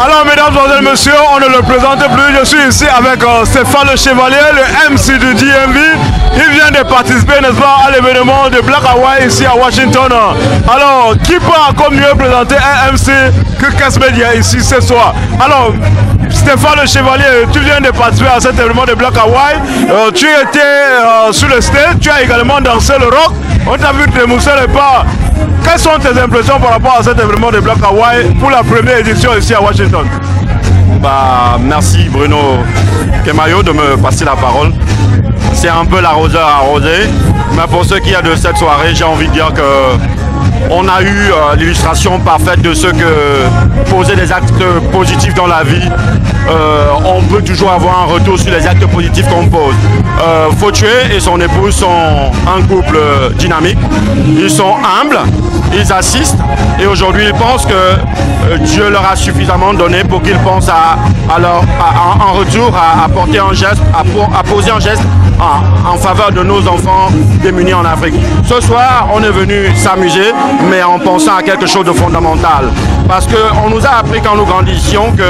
Alors, mesdames, et messieurs, on ne le présente plus. Je suis ici avec Stéphane le Chevalier, le MC du DMV. Il vient de participer, n'est-ce pas, à l'événement de Black Hawaii ici à Washington. Alors, qui peut encore mieux présenter un MC que Casse-Media ici ce soir? Alors, Stéphane le Chevalier, tu viens de participer à cet événement de Black Hawaii. Tu étais sur le stage, tu as également dansé le rock. On t'a vu te mousser les pas. Quelles sont tes impressions par rapport à cet événement de Black Hawaii pour la première édition ici à Washington? Merci Bruno Kemayo de me passer la parole. C'est un peu l'arroseur arrosé, mais pour ce qui est de cette soirée, j'ai envie de dire que on a eu l'illustration parfaite de ce que poser des actes positifs dans la vie. On peut toujours avoir un retour sur les actes positifs qu'on pose. Fautué et son épouse sont un couple dynamique. Ils sont humbles, ils assistent et aujourd'hui ils pensent que Dieu leur a suffisamment donné pour qu'ils pensent en retour à apporter un geste, à poser un geste en faveur de nos enfants démunis en Afrique. Ce soir, on est venu s'amuser, mais en pensant à quelque chose de fondamental. Parce qu'on nous a appris quand nous grandissions que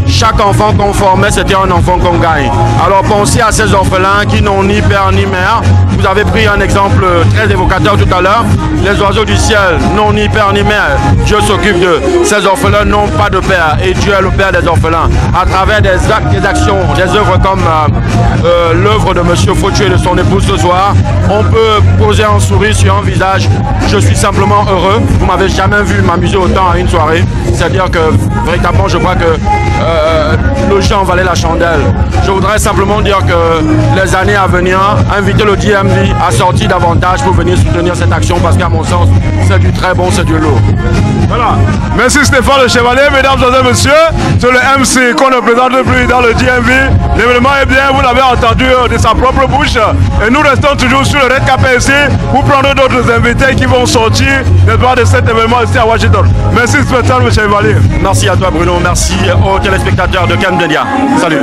chaque enfant qu'on formait, c'était un enfant qu'on gagne. Alors pensez à ces orphelins qui n'ont ni père ni mère. Vous avez pris un exemple très évocateur tout à l'heure. Les oiseaux du ciel n'ont ni père ni mère. Dieu s'occupe d'eux. Ces orphelins n'ont pas de père et Dieu est le père des orphelins. À travers des actes, des actions, des œuvres comme l'œuvre de Monsieur Fautué et de son épouse ce soir, on peut poser un sourire sur un visage. Je suis simplement heureux. Vous m'avez jamais vu m'amuser autant à une soirée. C'est-à-dire que véritablement, je crois que le chant valait la chandelle. Je voudrais simplement dire que les années à venir, inviter le DMV à sortir davantage pour venir soutenir cette action parce qu'à mon sens, c'est du très bon, c'est du lourd. Voilà. Merci Stéphane le Chevalier, mesdames et messieurs. C'est le MC qu'on ne présente plus dans le DMV. L'événement est bien, vous l'avez entendu de sa propre bouche. Et nous restons toujours sur le Red KPSC pour prendre d'autres invités qui vont sortir de cet événement ici à Washington. Merci Stéphane le Chevalier. Merci à toi Bruno, merci aux téléspectateurs de Casse-Media. Salut.